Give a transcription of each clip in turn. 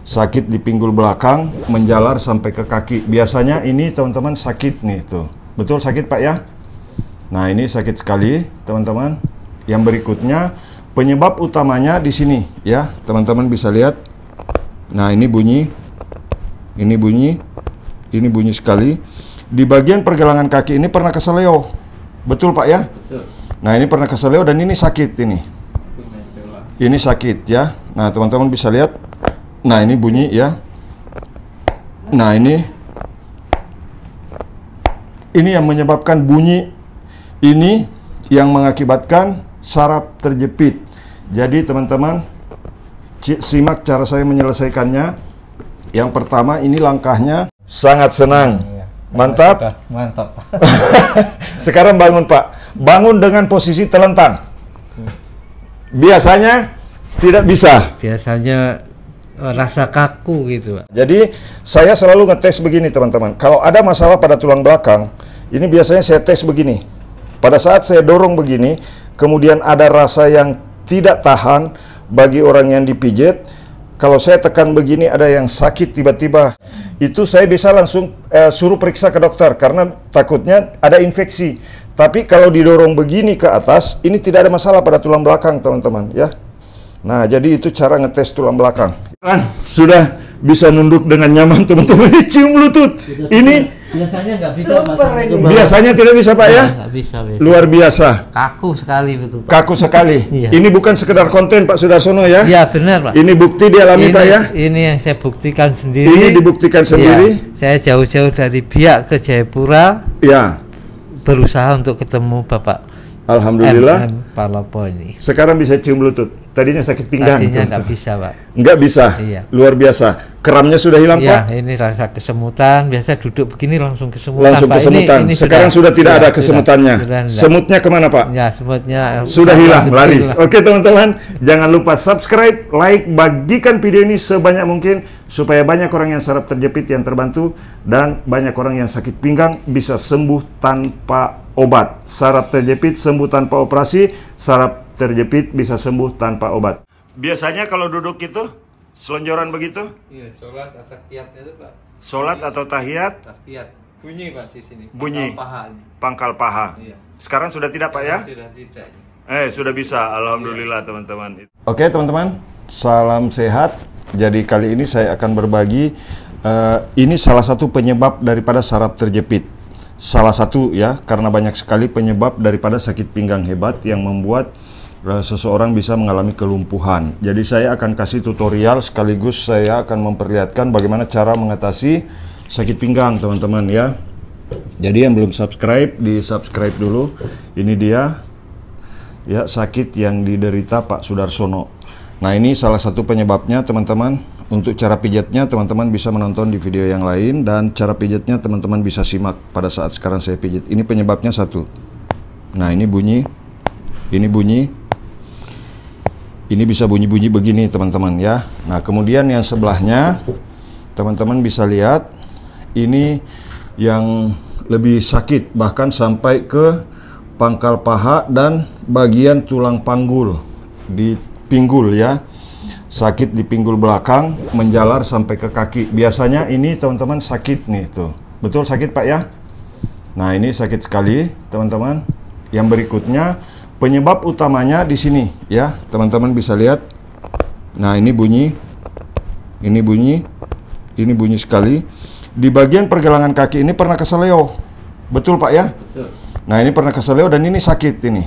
sakit di pinggul belakang, menjalar sampai ke kaki. Biasanya ini teman-teman sakit nih tuh. Betul sakit Pak ya? Nah ini sakit sekali teman-teman. Yang berikutnya penyebab utamanya di sini ya, teman-teman bisa lihat. Nah ini bunyi, ini bunyi sekali. Di bagian pergelangan kaki ini pernah keseleo. Betul Pak ya? Betul. Nah ini pernah keseleo dan ini sakit ini. Ini sakit ya. Nah teman-teman bisa lihat. Nah ini bunyi ya. Nah ini yang menyebabkan bunyi ini yang mengakibatkan saraf terjepit. Jadi teman-teman simak cara saya menyelesaikannya. Yang pertama ini langkahnya sangat senang. Mantap. Mantap. Sekarang bangun Pak. Bangun dengan posisi telentang. Biasanya tidak bisa. Biasanya rasa kaku gitu Pak. Jadi saya selalu ngetes begini teman-teman. Kalau ada masalah pada tulang belakang, ini biasanya saya tes begini. Pada saat saya dorong begini, kemudian ada rasa yang tidak tahan bagi orang yang dipijit. Kalau saya tekan begini ada yang sakit tiba-tiba, itu saya bisa langsung suruh periksa ke dokter karena takutnya ada infeksi. Tapi kalau didorong begini ke atas, ini tidak ada masalah pada tulang belakang teman-teman ya. Nah jadi itu cara ngetes tulang belakang. Sudah bisa nunduk dengan nyaman teman-teman. Cium lutut. Ini biasanya nggak bisa biasanya tidak bisa Pak ya? Nggak bisa. Luar biasa. Kaku sekali betul Pak. Kaku sekali. Iya. Ini bukan sekedar konten Pak Sudarsono ya? Iya benar Pak. Ini bukti dialami Pak ya? Ini yang saya buktikan sendiri. Ini dibuktikan sendiri. Ya, saya jauh-jauh dari Biak ke Jayapura. Ya. Berusaha untuk ketemu Bapak Alhamdulillah. Palopo ini. Sekarang bisa cium lutut. Tadinya sakit pinggang. Tadinya nggak bisa Pak. Nggak bisa. Iya. Luar biasa. Kramnya sudah hilang Iya, Pak? ini rasa kesemutan. Biasa duduk begini langsung kesemutan. Langsung Pak. kesemutan. Sekarang sudah tidak ada kesemutannya. Sudah Semutnya kemana Pak? Ya, semutnya Sudah hilang, lari. Hilang. Oke teman-teman, jangan lupa subscribe, like, bagikan video ini sebanyak mungkin supaya banyak orang yang saraf terjepit yang terbantu dan banyak orang yang sakit pinggang bisa sembuh tanpa obat. Saraf terjepit sembuh tanpa operasi, saraf terjepit bisa sembuh tanpa obat. Biasanya kalau duduk itu selonjoran begitu? Iya, sholat atau tahiyatnya itu Pak. Sholat atau tahiyat? Tahiyat. Bunyi Pak di sini. Bunyi. Pangkal paha ini. Pangkal paha. Iya. Sekarang sudah tidak Pak ya? Sudah tidak. Sudah bisa, alhamdulillah teman-teman. Oke teman-teman, salam sehat. Jadi kali ini saya akan berbagi, ini salah satu penyebab daripada saraf terjepit. Salah satu ya, karena banyak sekali penyebab daripada sakit pinggang hebat yang membuat seseorang bisa mengalami kelumpuhan. Jadi saya akan kasih tutorial sekaligus saya akan memperlihatkan bagaimana cara mengatasi sakit pinggang teman-teman ya. Jadi yang belum subscribe, di subscribe dulu. Ini dia ya, sakit yang diderita Pak Sudarsono. Nah ini salah satu penyebabnya teman-teman. Untuk cara pijatnya teman-teman bisa menonton di video yang lain, dan cara pijatnya teman-teman bisa simak pada saat sekarang saya pijat. Ini penyebabnya satu. Nah ini bunyi, ini bunyi. Ini bisa bunyi-bunyi begini teman-teman ya. Nah kemudian yang sebelahnya teman-teman bisa lihat, ini yang lebih sakit bahkan sampai ke pangkal paha dan bagian tulang panggul di pinggul ya. Sakit di pinggul belakang, menjalar sampai ke kaki. Biasanya ini teman-teman sakit nih tuh. Betul sakit Pak ya? Nah ini sakit sekali teman-teman. Yang berikutnya penyebab utamanya di sini ya, teman-teman bisa lihat. Nah ini bunyi, ini bunyi sekali. Di bagian pergelangan kaki ini pernah keseleo. Betul Pak ya? Betul. Nah ini pernah keseleo dan ini sakit ini.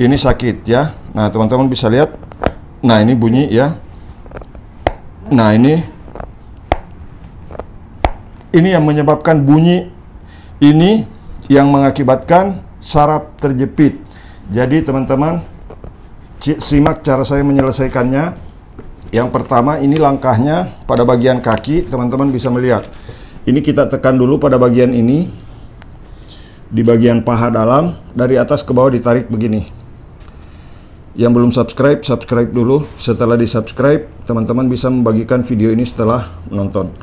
Ini sakit ya. Nah teman-teman bisa lihat. Nah ini bunyi ya. Nah ini yang menyebabkan bunyi ini yang mengakibatkan saraf terjepit. Jadi teman-teman simak cara saya menyelesaikannya. Yang pertama ini langkahnya pada bagian kaki, teman-teman bisa melihat. Ini kita tekan dulu pada bagian ini. Di bagian paha dalam, dari atas ke bawah ditarik begini. Yang belum subscribe, subscribe dulu. Setelah di subscribe, teman-teman bisa membagikan video ini setelah menonton.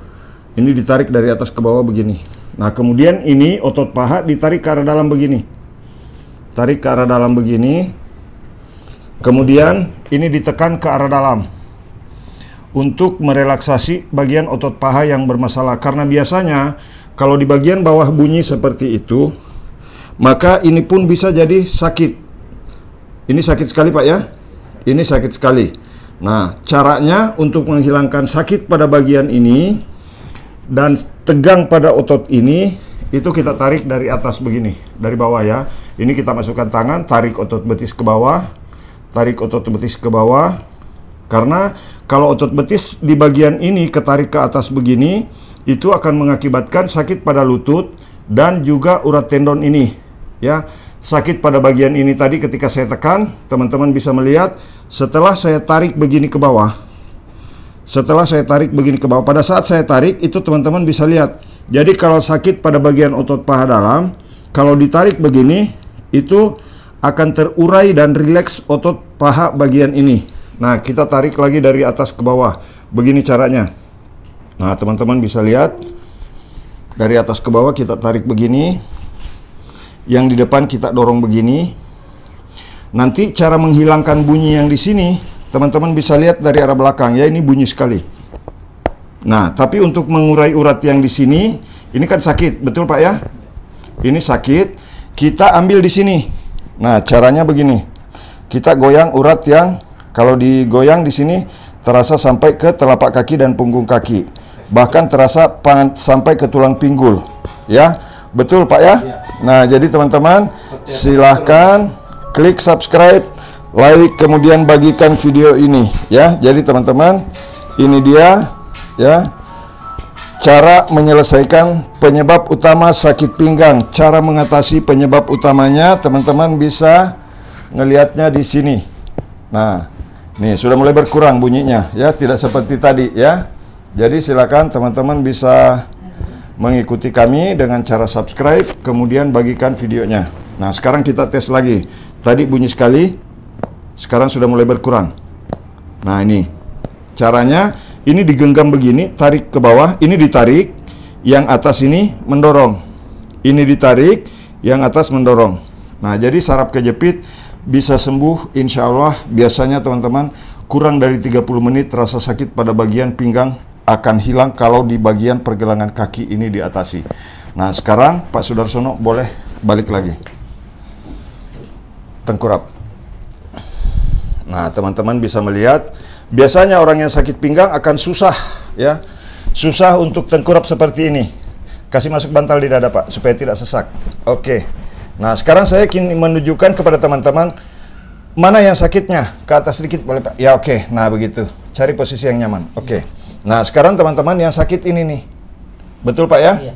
Ini ditarik dari atas ke bawah begini. Nah kemudian ini otot paha ditarik ke arah dalam begini. Tarik ke arah dalam begini. Kemudian ini ditekan ke arah dalam. untuk merelaksasi bagian otot paha yang bermasalah. Karena biasanya kalau di bagian bawah bunyi seperti itu, maka ini pun bisa jadi sakit. Ini sakit sekali Pak ya. Ini sakit sekali. Nah, caranya untuk menghilangkan sakit pada bagian ini dan tegang pada otot ini, itu kita tarik dari atas begini, dari bawah ya. Ini kita masukkan tangan, tarik otot betis ke bawah, tarik otot betis ke bawah. Karena kalau otot betis di bagian ini ketarik ke atas begini, itu akan mengakibatkan sakit pada lutut dan juga urat tendon ini ya. Sakit pada bagian ini tadi ketika saya tekan, teman-teman bisa melihat setelah saya tarik begini ke bawah. Setelah saya tarik begini ke bawah, pada saat saya tarik itu teman-teman bisa lihat. Jadi kalau sakit pada bagian otot paha dalam, kalau ditarik begini itu akan terurai dan rileks otot paha bagian ini. Nah, kita tarik lagi dari atas ke bawah. Begini caranya. Nah, teman-teman bisa lihat dari atas ke bawah kita tarik begini. Yang di depan kita dorong begini. Nanti cara menghilangkan bunyi yang di sini, teman-teman bisa lihat dari arah belakang ya, ini bunyi sekali. Nah, tapi untuk mengurai urat yang di sini, ini kan sakit, betul Pak ya? Ini sakit, kita ambil di sini. Nah, caranya begini. Kita goyang urat yang kalau digoyang di sini terasa sampai ke telapak kaki dan punggung kaki. Bahkan terasa sampai ke tulang pinggul. Ya. Betul Pak ya? Nah, jadi teman-teman silahkan klik subscribe, like, kemudian bagikan video ini ya. Jadi teman-teman, ini dia ya cara menyelesaikan penyebab utama sakit pinggang. Cara mengatasi penyebab utamanya teman-teman bisa ngelihatnya di sini. Nah, nih sudah mulai berkurang bunyinya ya, tidak seperti tadi ya. Jadi silakan teman-teman bisa mengikuti kami dengan cara subscribe, kemudian bagikan videonya. Nah, sekarang kita tes lagi. Tadi bunyi sekali, sekarang sudah mulai berkurang. Nah, ini caranya. Ini digenggam begini, tarik ke bawah, ini ditarik, yang atas ini mendorong. Ini ditarik, yang atas mendorong. Nah, jadi saraf kejepit bisa sembuh insya Allah. Biasanya teman-teman kurang dari 30 menit rasa sakit pada bagian pinggang akan hilang kalau di bagian pergelangan kaki ini diatasi. Nah, sekarang Pak Sudarsono boleh balik lagi. Tengkurap. Nah, teman-teman bisa melihat, biasanya orang yang sakit pinggang akan susah ya. Susah untuk tengkurap seperti ini. Kasih masuk bantal di dada Pak, supaya tidak sesak. Oke. Nah, sekarang saya ingin menunjukkan kepada teman-teman mana yang sakitnya. Ke atas sedikit boleh Pak? Ya, oke. Nah, begitu. Cari posisi yang nyaman. Oke. Nah, sekarang teman-teman yang sakit ini nih. Betul Pak ya? Iya.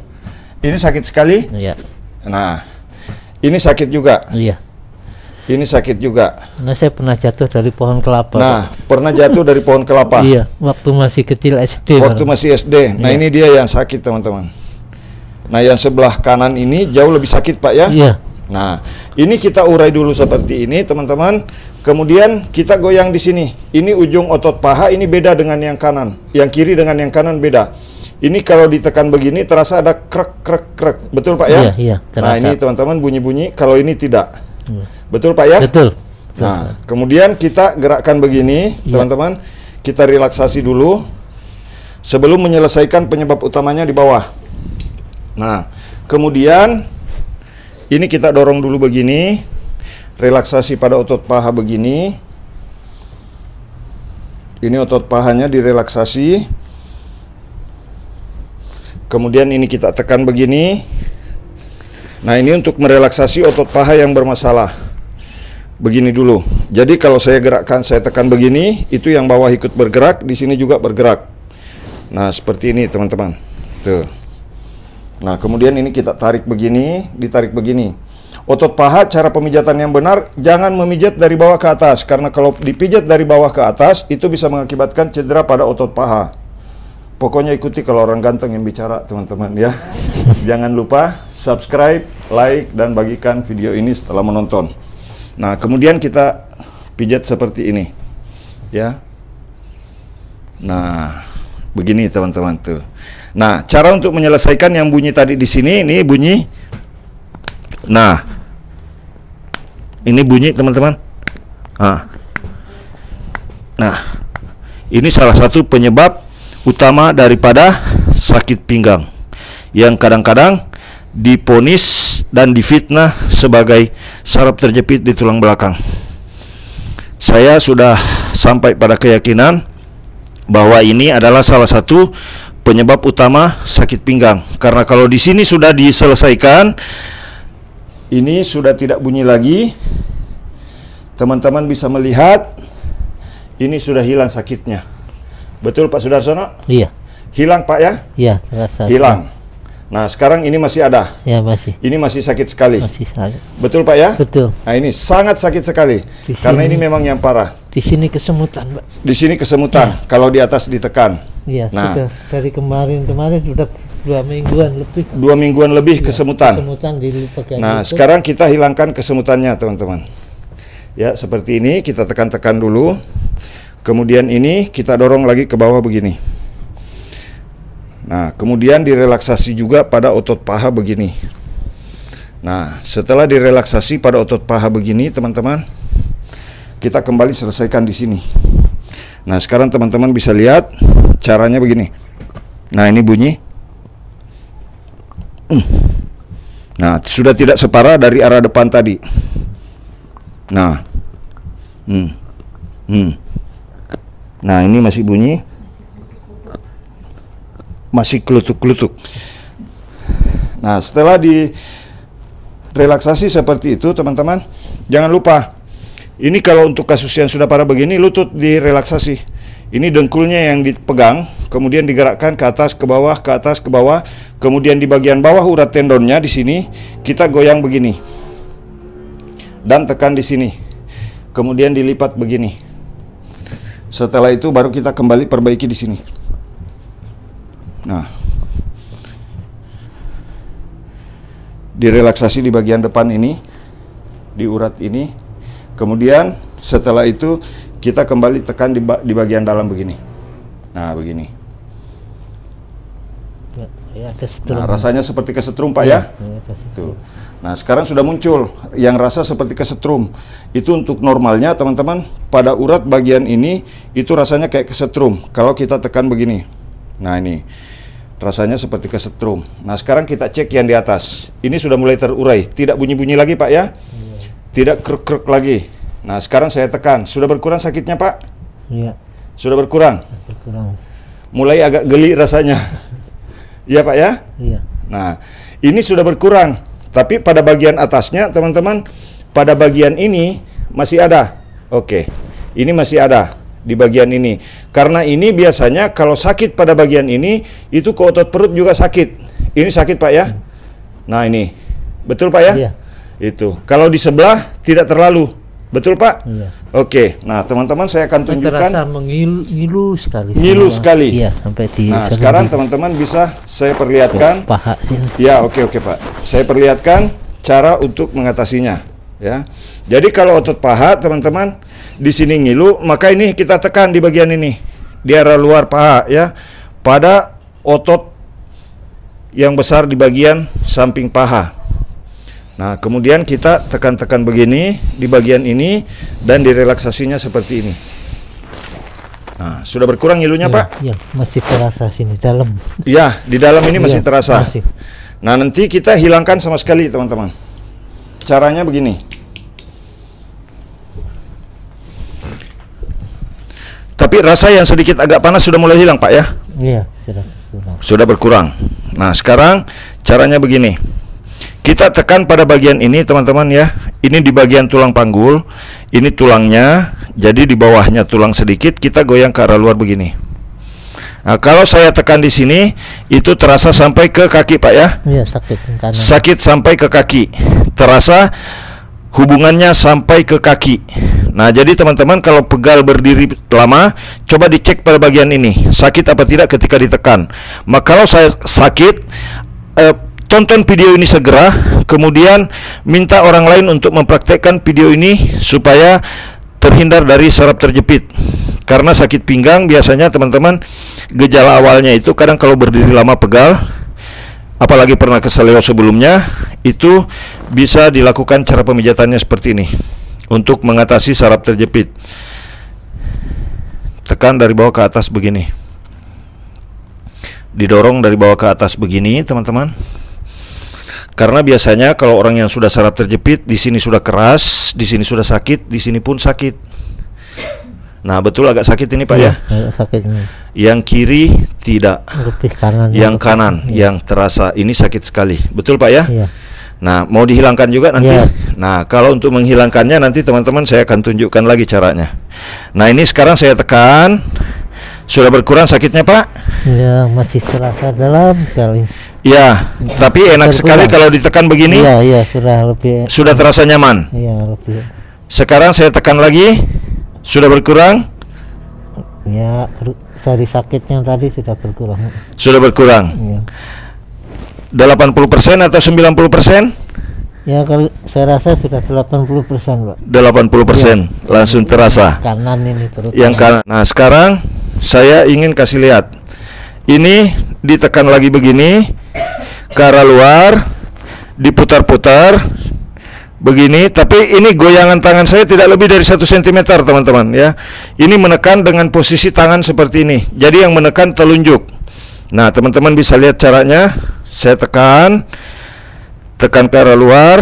Ini sakit sekali? Iya. Nah, ini sakit juga? Iya. Ini sakit juga? Nah, saya pernah jatuh dari pohon kelapa. Nah, pernah jatuh dari pohon kelapa? Iya, waktu masih kecil SD. Waktu masih SD. Nah, ini dia yang sakit teman-teman. Nah, yang sebelah kanan ini jauh lebih sakit Pak ya? Iya. Nah, ini kita urai dulu seperti ini teman-teman. Kemudian kita goyang di sini. Ini ujung otot paha, ini beda dengan yang kanan. Yang kiri dengan yang kanan beda. Ini kalau ditekan begini terasa ada krek krek krek. Betul Pak ya? Iya, iya, terasa. Nah, ini teman-teman bunyi-bunyi, kalau ini tidak. Betul Pak ya? Betul. Nah, kemudian kita gerakkan begini, teman-teman. Kita relaksasi dulu sebelum menyelesaikan penyebab utamanya di bawah. Nah, kemudian ini kita dorong dulu begini. Relaksasi pada otot paha begini. Ini otot pahanya direlaksasi. Kemudian ini kita tekan begini. Nah, ini untuk merelaksasi otot paha yang bermasalah. Begini dulu. Jadi kalau saya gerakkan, saya tekan begini, itu yang bawah ikut bergerak, di sini juga bergerak. Nah, seperti ini teman-teman. Tuh. Nah, kemudian ini kita tarik begini, ditarik begini. Otot paha, cara pemijatan yang benar, jangan memijat dari bawah ke atas. Karena kalau dipijat dari bawah ke atas, itu bisa mengakibatkan cedera pada otot paha. Pokoknya ikuti kalau orang ganteng yang bicara, teman-teman ya. Jangan lupa subscribe, like, dan bagikan video ini setelah menonton. Nah, kemudian kita pijat seperti ini. Ya. Nah, begini teman-teman tuh. Nah, cara untuk menyelesaikan yang bunyi tadi di sini, ini bunyi. Nah, ini bunyi teman-teman. Nah, Ini salah satu penyebab utama daripada sakit pinggang yang kadang-kadang diponis dan difitnah sebagai saraf terjepit di tulang belakang. Saya sudah sampai pada keyakinan bahwa ini adalah salah satu penyebab utama sakit pinggang. Karena kalau di sini sudah diselesaikan, ini sudah tidak bunyi lagi. Teman-teman bisa melihat ini sudah hilang sakitnya. Betul Pak Sudarsono? Iya. Hilang Pak ya? Iya, terasa. Hilang. Nah sekarang ini masih ada. Ya, masih. Ini masih sakit sekali. Masih sakit. Betul Pak ya? Betul. Nah ini sangat sakit sekali. Karena ini memang yang parah. Di sini kesemutan, Pak. Di sini kesemutan. Ya. Kalau di atas ditekan. Iya, Nah, sudah dari kemarin sudah 2 mingguan lebih. 2 mingguan lebih kesemutan. Kesemutan di bagian Nah itu. sekarang kita hilangkan kesemutannya teman-teman. Ya seperti ini, kita tekan-tekan dulu. Kemudian ini kita dorong lagi ke bawah begini. Nah, kemudian direlaksasi juga pada otot paha begini. Nah, setelah direlaksasi pada otot paha begini, teman-teman, kita kembali selesaikan di sini. Nah, sekarang teman-teman bisa lihat caranya begini. Nah, ini bunyi. Nah, sudah tidak separah dari arah depan tadi. Nah, nah, ini masih bunyi. Masih kelutuk-kelutuk. Nah setelah di relaksasi seperti itu teman-teman, jangan lupa ini kalau untuk kasus yang sudah parah begini, lutut direlaksasi. Ini dengkulnya yang dipegang, kemudian digerakkan ke atas ke bawah, ke atas ke bawah, kemudian di bagian bawah urat tendonnya di sini kita goyang begini dan tekan di sini, kemudian dilipat begini. Setelah itu baru kita kembali perbaiki di sini. Nah, direlaksasi di bagian depan ini, di urat ini. Kemudian setelah itu kita kembali tekan di bagian dalam begini. Nah, begini. Ya, nah, rasanya seperti kesetrum Pak ya? Tuh. Nah, sekarang sudah muncul yang rasa seperti kesetrum. Itu untuk normalnya teman-teman, pada urat bagian ini itu rasanya kayak kesetrum kalau kita tekan begini. Nah, ini rasanya seperti kesetrum. Nah, sekarang kita cek yang di atas. Ini sudah mulai terurai, tidak bunyi-bunyi lagi Pak ya? Tidak kruk-kruk lagi. Nah, sekarang saya tekan. Sudah berkurang sakitnya Pak? Iya. Sudah berkurang? Berkurang. Mulai agak geli rasanya. Iya Pak ya? Iya. Nah, ini sudah berkurang. Tapi pada bagian atasnya teman-teman, pada bagian ini masih ada. Oke, ini masih ada di bagian ini. Karena ini biasanya kalau sakit pada bagian ini, itu ke otot perut juga sakit. Ini sakit Pak ya? Nah ini, betul Pak ya? Iya. Itu. Kalau di sebelah tidak terlalu, betul Pak? Iya. Oke, nah teman-teman saya akan tunjukkan. Terasa mengilu sekali. Ngilu sekali. Iya, sampai di. Nah sekarang teman-teman bisa saya perlihatkan. Paha sini. Ya oke Pak. Saya perlihatkan cara untuk mengatasinya. Ya. Jadi kalau otot paha teman-teman di sini ngilu, maka ini kita tekan di bagian ini, di area luar paha ya, pada otot yang besar di bagian samping paha. Nah, kemudian kita tekan-tekan begini di bagian ini dan direlaksasinya seperti ini. Nah, sudah berkurang ngilunya Ya, Pak? Iya, masih terasa sini dalam. Ya, di dalam ini masih Iya, terasa. masih. Nah, nanti kita hilangkan sama sekali teman-teman. Caranya begini. Tapi rasa yang sedikit agak panas sudah mulai hilang Pak ya? Iya, sudah berkurang. Sudah berkurang. Nah sekarang caranya begini. Kita tekan pada bagian ini teman-teman ya. Ini di bagian tulang panggul. Ini tulangnya. Jadi di bawahnya tulang sedikit. Kita goyang ke arah luar begini. Nah kalau saya tekan di sini, itu terasa sampai ke kaki Pak ya? Iya, sakit kanan. Sakit sampai ke kaki. Terasa hubungannya sampai ke kaki. Nah jadi teman-teman kalau pegal berdiri lama, coba dicek pada bagian ini sakit apa tidak ketika ditekan. Maka kalau saya sakit, tonton video ini segera, kemudian minta orang lain untuk mempraktekkan video ini supaya terhindar dari saraf terjepit. Karena sakit pinggang biasanya teman-teman, gejala awalnya itu kadang kalau berdiri lama pegal, apalagi pernah keseleo sebelumnya, itu bisa dilakukan cara pemijatannya seperti ini untuk mengatasi saraf terjepit. tekan dari bawah ke atas begini. Didorong dari bawah ke atas begini, teman-teman. Karena biasanya kalau orang yang sudah saraf terjepit, di sini sudah keras, di sini sudah sakit, di sini pun sakit. Nah, betul agak sakit ini Pak ya? Sakit ini. Yang kiri tidak. Lebih kanan. Yang kanan yang terasa ini sakit sekali. Betul Pak ya? Iya. Nah, mau dihilangkan juga nanti. Iya. Nah, kalau untuk menghilangkannya nanti teman-teman saya akan tunjukkan lagi caranya. Nah, ini sekarang saya tekan. Sudah berkurang sakitnya Pak? Ya, masih terasa dalam sekali. Ya, tapi enak sekali kalau ditekan begini. Iya, iya, sudah lebih. Sudah terasa nyaman. Iya, lebih. Sekarang saya tekan lagi. Sudah berkurang? Ya, dari sakitnya tadi sudah berkurang. Sudah berkurang. Iya. 80% atau 90%? Ya, kalau saya rasa sudah 80%, Pak. 80% langsung terasa. Kanan ini terus. Yang kanan. Nah, sekarang saya ingin kasih lihat. Ini ditekan lagi begini ke arah luar, diputar-putar begini, tapi ini goyangan tangan saya tidak lebih dari 1 cm teman-teman ya. Ini menekan dengan posisi tangan seperti ini. Jadi yang menekan telunjuk. Nah, teman-teman bisa lihat caranya. Saya tekan ke arah luar.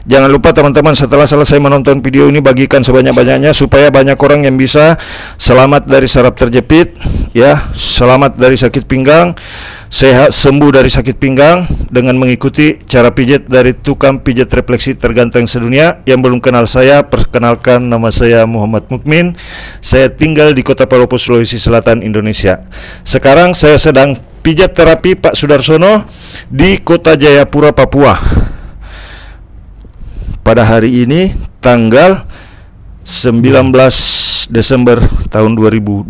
Jangan lupa teman-teman, setelah selesai menonton video ini bagikan sebanyak-banyaknya supaya banyak orang yang bisa selamat dari saraf terjepit ya, selamat dari sakit pinggang, sehat sembuh dari sakit pinggang dengan mengikuti cara pijat dari tukang pijat refleksi terganteng sedunia. Yang belum kenal saya, perkenalkan, nama saya Muhammad Mukmin. Saya tinggal di Kota Palopo, Sulawesi Selatan, Indonesia. Sekarang saya sedang pijat terapi Pak Sudarsono di Kota Jayapura, Papua. Pada hari ini tanggal 19 Desember tahun 2022.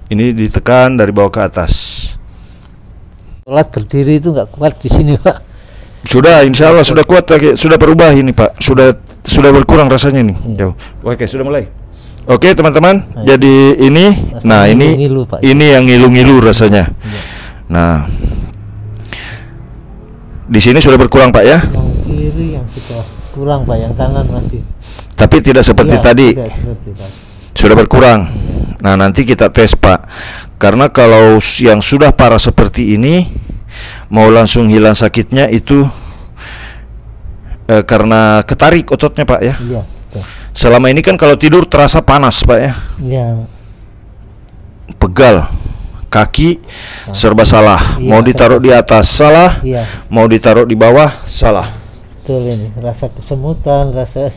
Ini ditekan dari bawah ke atas. Sholat berdiri itu nggak kuat di sini, Pak. Sudah, insya Allah sudah kuat lagi, sudah berubah ini Pak, sudah berkurang rasanya nih. Jauh. Oke, sudah mulai. Oke teman-teman, jadi ini, nah ini ngilu, Pak. Ini yang ngilu-ngilu rasanya. Nah, di sini sudah berkurang Pak ya. Yang kiri yang sudah kurang Pak, yang kanan masih. Tapi tidak seperti tadi. Sudah berkurang. Nah, nanti kita tes Pak. Karena kalau yang sudah parah seperti ini, mau langsung hilang sakitnya itu karena ketarik ototnya Pak ya. Iya. Selama ini kan kalau tidur terasa panas Pak ya. Iya. Pegal. Kaki serba salah. Mau ditaruh di atas salah. Iya. Mau ditaruh di bawah salah. Betul ini, rasa kesemutan, rasa.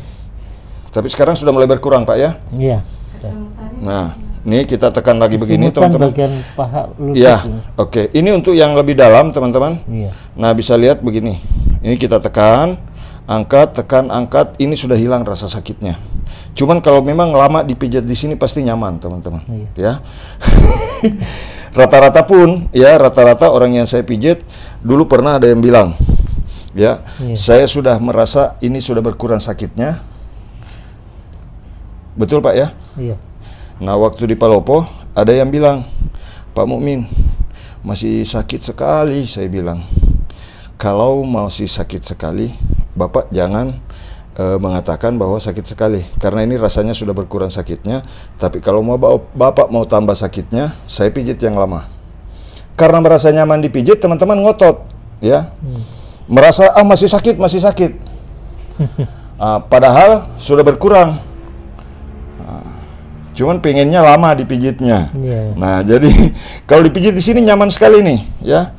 Tapi sekarang sudah mulai berkurang Pak ya. Iya. Nah, ini kita tekan lagi begini teman-teman. Bagian paha lutut. Iya. Oke. Ini untuk yang lebih dalam teman-teman. Iya. Nah, bisa lihat begini. Ini kita tekan, angkat, tekan, angkat. Ini sudah hilang rasa sakitnya. Cuman kalau memang lama dipijat di sini pasti nyaman teman-teman. Iya. Ya. Rata-rata pun ya, rata-rata orang yang saya pijat dulu pernah ada yang bilang ya, saya sudah merasa ini sudah berkurang sakitnya. Betul Pak ya? Iya. Nah, waktu di Palopo ada yang bilang, Pak Mukmin masih sakit sekali. Saya bilang, kalau masih sakit sekali Bapak jangan mengatakan bahwa sakit sekali, karena ini rasanya sudah berkurang sakitnya. Tapi kalau mau Bapak mau tambah sakitnya, saya pijit yang lama. Karena merasa nyaman dipijit, teman-teman ngotot ya. Merasa masih sakit, masih sakit. Padahal sudah berkurang. Cuman pengennya lama dipijitnya. Yeah. Nah, jadi kalau dipijit di sini nyaman sekali nih ya.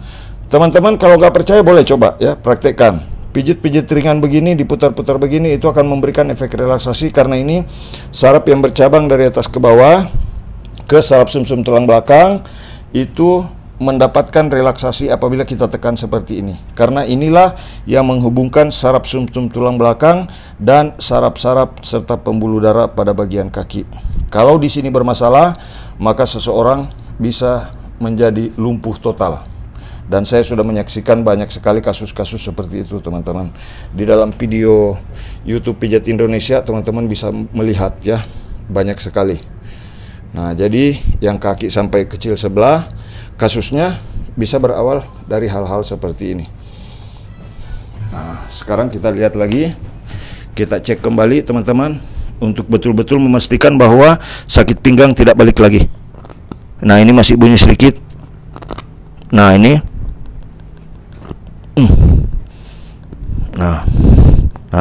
Teman-teman kalau nggak percaya boleh coba ya, praktekkan. Pijit-pijit ringan begini, diputar-putar begini, itu akan memberikan efek relaksasi karena ini saraf yang bercabang dari atas ke bawah ke saraf sumsum tulang belakang itu mendapatkan relaksasi apabila kita tekan seperti ini. Karena inilah yang menghubungkan saraf sumsum tulang belakang dan saraf-saraf serta pembuluh darah pada bagian kaki. Kalau di sini bermasalah, maka seseorang bisa menjadi lumpuh total. Dan saya sudah menyaksikan banyak sekali kasus-kasus seperti itu teman-teman. Di dalam video YouTube Pijat Indonesia teman-teman bisa melihat ya, banyak sekali. Nah, jadi yang kaki sampai kecil sebelah, kasusnya bisa berawal dari hal-hal seperti ini. Nah, sekarang kita lihat lagi, kita cek kembali teman-teman. untuk betul-betul memastikan bahwa sakit pinggang tidak balik lagi. Nah, ini masih bunyi sedikit. Nah, ini. Nah,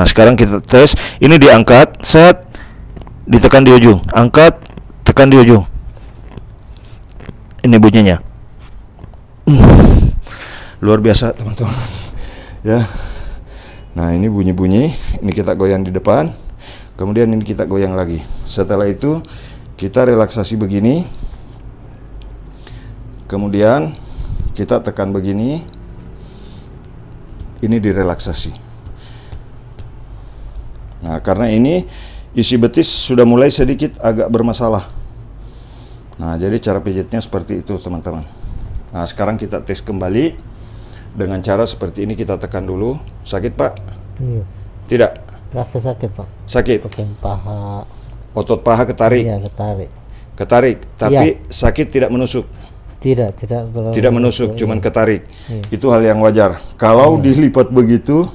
sekarang kita tes. Ini diangkat, set, ditekan di ujung, angkat, tekan di ujung. Ini bunyinya. Luar biasa, teman-teman. Ya. Nah, ini bunyi-bunyi. Ini kita goyang di depan. Kemudian ini kita goyang lagi. Setelah itu kita relaksasi begini. Kemudian kita tekan begini. Ini direlaksasi. Nah, karena ini isi betis sudah mulai sedikit agak bermasalah. Nah, jadi cara pijitnya seperti itu, teman-teman. Nah, sekarang kita tes kembali dengan cara seperti ini. Kita tekan dulu. Sakit, Pak? Iya. Tidak? Rasa sakit, Pak. Sakit? Bagian paha. Otot paha ketarik? Iya, ketarik. Ketarik, tapi iya. Sakit tidak menusuk? Tidak menusuk, cuman ketarik. Iya. Itu hal yang wajar. Kalau dilipat begitu,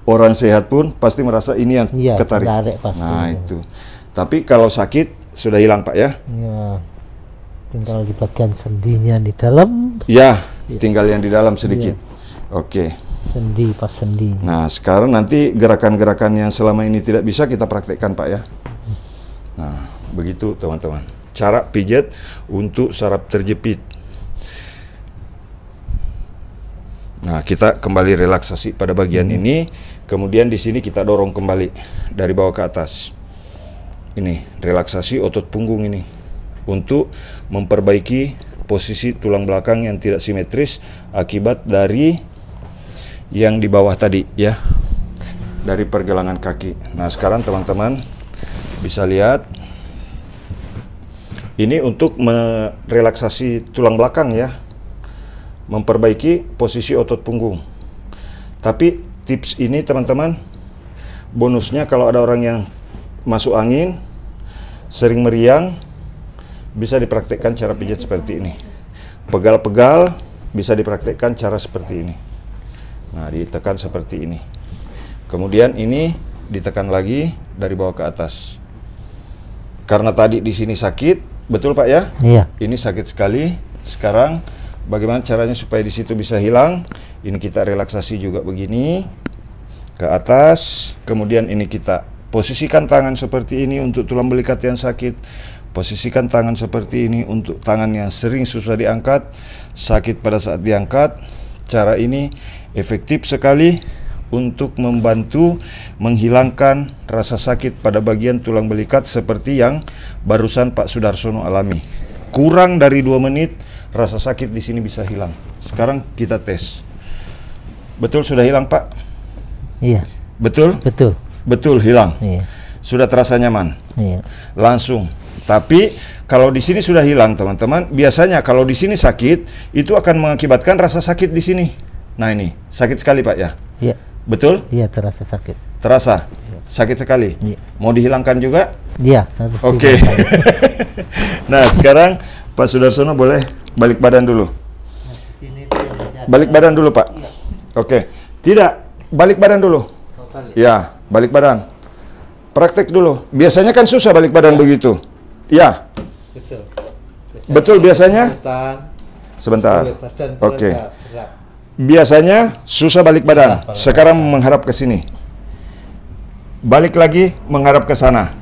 orang sehat pun pasti merasa ini yang ketarik. Pasti. Nah, itu. Tapi kalau sakit sudah hilang, Pak, ya? Iya. Tinggal di bagian sendinya di dalam. Ya, tinggal yang di dalam sedikit. Oke. Sendi, pas sendi. Nah, sekarang nanti gerakan-gerakan yang selama ini tidak bisa kita praktekkan, Pak, ya. Nah, begitu, teman-teman. Cara pijat untuk saraf terjepit. Nah, kita kembali relaksasi pada bagian ini. Kemudian di sini kita dorong kembali dari bawah ke atas. Ini relaksasi otot punggung ini untuk memperbaiki posisi tulang belakang yang tidak simetris akibat dari yang di bawah tadi, ya, dari pergelangan kaki. Nah, sekarang teman-teman bisa lihat ini untuk merelaksasi tulang belakang, ya, memperbaiki posisi otot punggung. Tapi tips ini, teman-teman, bonusnya kalau ada orang yang masuk angin, sering meriang, bisa dipraktekkan cara pijat seperti ini. Pegal-pegal bisa dipraktekkan cara seperti ini. Nah, ditekan seperti ini. Kemudian ini ditekan lagi dari bawah ke atas. Karena tadi di sini sakit, betul, Pak, ya? Iya. Ini sakit sekali. Sekarang bagaimana caranya supaya di situ bisa hilang? Ini kita relaksasi juga begini ke atas. Kemudian ini kita posisikan tangan seperti ini untuk tulang belikat yang sakit. Posisikan tangan seperti ini untuk tangan yang sering susah diangkat, sakit pada saat diangkat. Cara ini efektif sekali untuk membantu menghilangkan rasa sakit pada bagian tulang belikat seperti yang barusan Pak Sudarsono alami. Kurang dari 2 menit rasa sakit di sini bisa hilang. Sekarang kita tes. Betul sudah hilang, Pak? Iya. Betul? Betul. Betul hilang. Iya. Sudah terasa nyaman. Iya. Langsung. Tapi kalau di sini sudah hilang, teman-teman, biasanya kalau di sini sakit, itu akan mengakibatkan rasa sakit di sini. Nah, ini sakit sekali, Pak, ya? Iya. Betul? Iya, terasa sakit. Terasa? Sakit sekali? Iya. Mau dihilangkan juga? Iya. Oke. Nah, sekarang Pak Sudarsono boleh balik badan dulu. Balik badan dulu, Pak. Oke. Tidak, balik badan dulu. Ya, balik badan. Praktek dulu. Biasanya kan susah balik badan begitu. Ya. Betul biasanya? Sebentar. Oke. Biasanya susah balik badan. Sekarang menghadap ke sini. Balik lagi menghadap ke sana.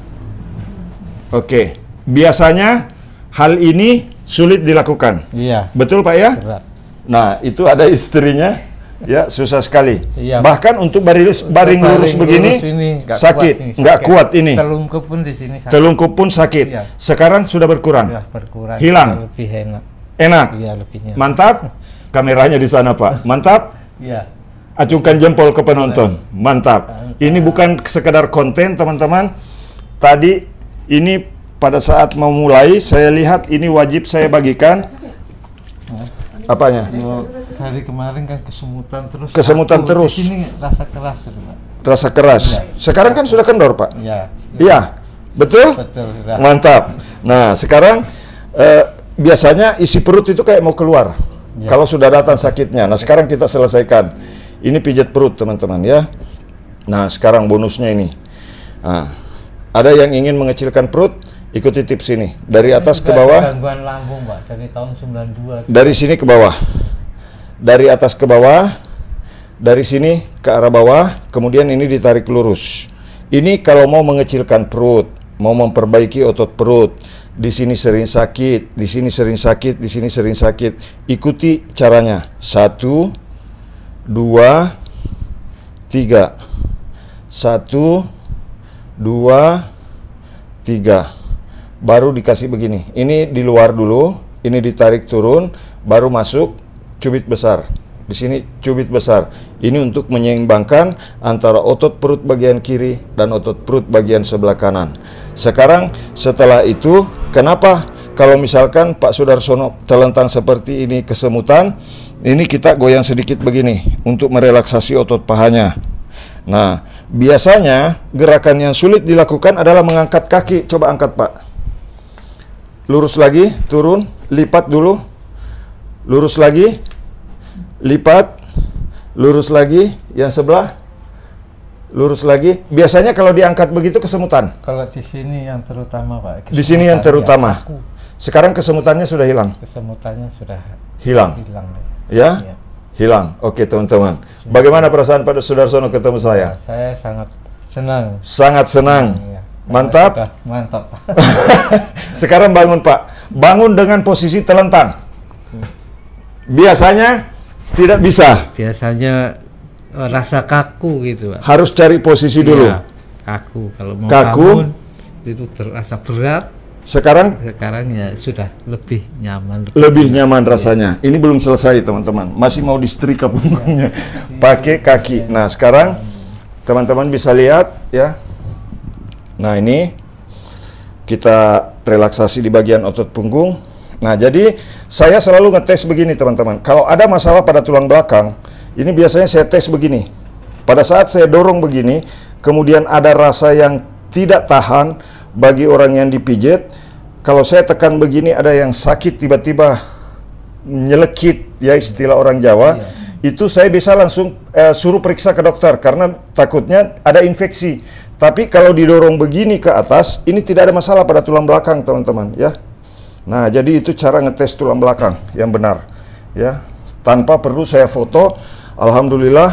Oke. Biasanya hal ini sulit dilakukan. Iya. Betul, Pak, ya? Berat. Nah, itu ada istrinya, ya, susah sekali. Iya. Bahkan untuk baring lurus begini sakit, nggak kuat ini. Telungkup pun di sini sakit. Telungkup pun sakit. Iya. Sekarang sudah berkurang. Sudah berkurang. Hilang. Lebih enak. Enak. Iya, lebih enak. Mantap. Kameranya di sana, Pak. Mantap. Iya. Acungkan jempol ke penonton. Mantap. Ini bukan sekedar konten, teman-teman. Tadi ini pada saat mau mulai, saya lihat ini wajib saya bagikan. Apanya? Hari kemarin kan kesemutan terus. Kesemutan terus. Di sini rasa keras, Pak. Rasa keras. Sekarang kan sudah kendor, Pak. Iya. Iya. Betul? Betul. Sudah. Mantap. Nah, sekarang biasanya isi perut itu kayak mau keluar. Ya. Kalau sudah datang sakitnya. Nah, sekarang kita selesaikan. Ini pijat perut, teman-teman, ya. Nah, sekarang bonusnya ini. Nah, Ada yang ingin mengecilkan perut, ikuti tips ini. Dari atas ke bawah. Gangguan lambung, Pak, dari tahun 92. Dari sini ke bawah. Dari atas ke bawah. Dari sini ke arah bawah, kemudian ini ditarik lurus. Ini kalau mau mengecilkan perut, mau memperbaiki otot perut. Di sini sering sakit, di sini sering sakit, di sini sering sakit. Ikuti caranya. 1, 2, 3. 1, 2, 3. Baru dikasih begini. Ini di luar dulu, ini ditarik turun, baru masuk cubit besar. Di sini cubit besar. Ini untuk menyeimbangkan antara otot perut bagian kiri dan otot perut bagian sebelah kanan. Sekarang setelah itu, kenapa kalau misalkan Pak Sudarsono terlentang seperti ini kesemutan, ini kita goyang sedikit begini untuk merelaksasi otot pahanya. Nah, biasanya gerakan yang sulit dilakukan adalah mengangkat kaki. Coba angkat, Pak. Lurus lagi, turun, lipat dulu. Lurus lagi, lipat, lurus lagi, yang sebelah, lurus lagi. Biasanya kalau diangkat begitu kesemutan. Kalau di sini yang terutama, Pak. Di sini yang terutama. Sekarang kesemutannya sudah hilang. Kesemutannya sudah hilang. Ya? Ya? Hilang. Oke, teman-teman. Bagaimana perasaan Pak Sudarsono ketemu saya? Saya sangat senang. Sangat senang. Ya. Mantap. Mantap. Sekarang bangun, Pak. Bangun dengan posisi telentang. Biasanya tidak bisa. Biasanya rasa kaku gitu, Pak. Harus cari posisi dulu. Ya, kaku. Kalau mau Kaku. bangun itu terasa berat. Sekarang ya sudah lebih nyaman. Lebih nyaman rasanya. Ini belum selesai, teman-teman. Masih mau disetrika punggungnya. Pakai kaki. Nah, sekarang teman-teman bisa lihat ya. Nah, ini kita relaksasi di bagian otot punggung. Nah, jadi saya selalu ngetes begini, teman-teman. Kalau ada masalah pada tulang belakang, ini biasanya saya tes begini. Pada saat saya dorong begini, kemudian ada rasa yang tidak tahan bagi orang yang dipijit. Kalau saya tekan begini, ada yang sakit tiba-tiba nyelekit, ya istilah orang Jawa. Itu saya bisa langsung suruh periksa ke dokter karena takutnya ada infeksi. Tapi kalau didorong begini ke atas, ini tidak ada masalah pada tulang belakang, teman-teman, ya. Nah, jadi itu cara ngetes tulang belakang yang benar, ya. Tanpa perlu saya foto. Alhamdulillah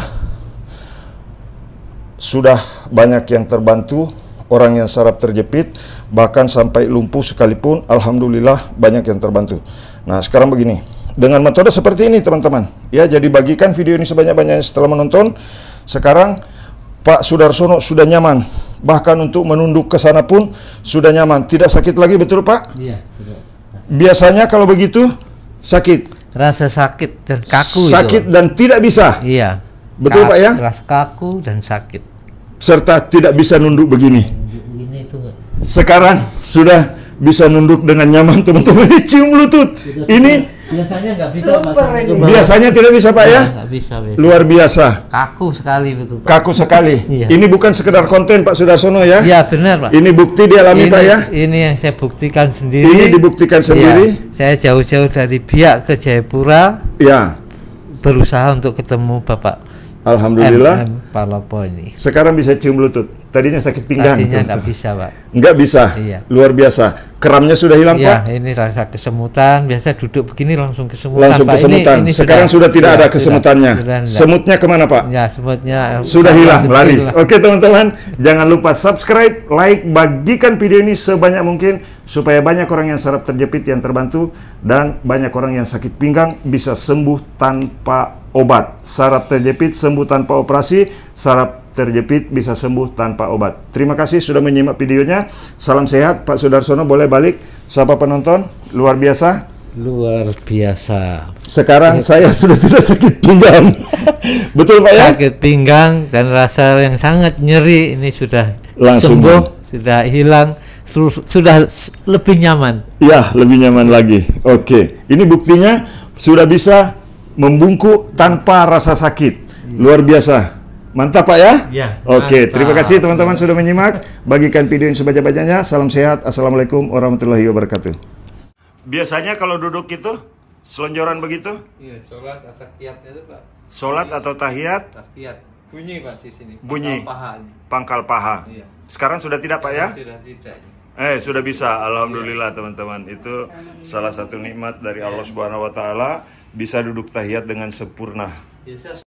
sudah banyak yang terbantu, orang yang saraf terjepit, bahkan sampai lumpuh sekalipun, alhamdulillah banyak yang terbantu. Nah, sekarang begini, dengan metode seperti ini, teman-teman, ya, jadi bagikan video ini sebanyak-banyaknya setelah menonton. Sekarang Pak Sudarsono sudah nyaman, bahkan untuk menunduk ke sana pun sudah nyaman, tidak sakit lagi, betul Pak? Iya. Biasanya kalau begitu sakit. Rasa sakit dan kaku. Sakit itu, dan tidak bisa. Iya. Betul Pak ya? Rasa kaku dan sakit. Serta tidak bisa nunduk begini. Ini itu. Sekarang sudah bisa nunduk dengan nyaman, teman-teman. Cium lutut. Ini biasanya nggak bisa. Biasanya tidak bisa, Pak ya? Nggak bisa. Luar biasa. Kaku sekali betul, Pak. Kaku sekali. Iya. Ini bukan sekedar konten, Pak Sudarsono ya? Iya, benar, Pak. Ini bukti dialami, Pak ya? Ini yang saya buktikan sendiri. Ini dibuktikan sendiri. Ya, saya jauh-jauh dari Biak ke Jayapura. Ya. Berusaha untuk ketemu Bapak. Alhamdulillah. Palopo ini. Sekarang bisa cium lutut. Tadinya sakit pinggang. Tadinya nggak bisa, Pak. Nggak bisa. Iya. Luar biasa. Keramnya sudah hilang, ya, Pak? ini rasa kesemutan. Biasa duduk begini langsung kesemutan. Langsung Pak. kesemutan. Ini sekarang sudah tidak ada kesemutannya. Sudah semutnya kemana, Pak? Ya, semutnya sudah hilang, lari. Oke, teman-teman, jangan lupa subscribe, like, bagikan video ini sebanyak mungkin supaya banyak orang yang saraf terjepit yang terbantu dan banyak orang yang sakit pinggang bisa sembuh tanpa obat. Saraf terjepit sembuh tanpa operasi, saraf terjepit bisa sembuh tanpa obat. Terima kasih sudah menyimak videonya. Salam sehat, Pak Sudarsono. Boleh balik sapa penonton. Luar biasa. Luar biasa. Sekarang saya sudah tidak sakit pinggang. Betul, Pak ya? Sakit pinggang dan rasa yang sangat nyeri ini sudah langsung sembuh, sudah hilang, sudah lebih nyaman. Ya, lebih nyaman lagi. Oke. Ini buktinya sudah bisa membungkuk tanpa rasa sakit. Luar biasa. Mantap, Pak ya? Ya. Oke, terima kasih teman-teman sudah menyimak. Bagikan video ini sebanyak-banyaknya. Salam sehat. Assalamualaikum warahmatullahi wabarakatuh. Biasanya kalau duduk itu selonjoran begitu? Iya, sholat atau tahiyatnya itu, Pak. Sholat atau tahiyat? Tahiyat. Bunyi, Pak, di sini. Bunyi. Paha. pangkal paha. Iya. Sekarang sudah tidak Pak ya? Sudah tidak. Sudah bisa, alhamdulillah teman-teman. Itu salah satu nikmat dari Allah Subhanahu wa taala, bisa duduk tahiyat dengan sempurna. Biasa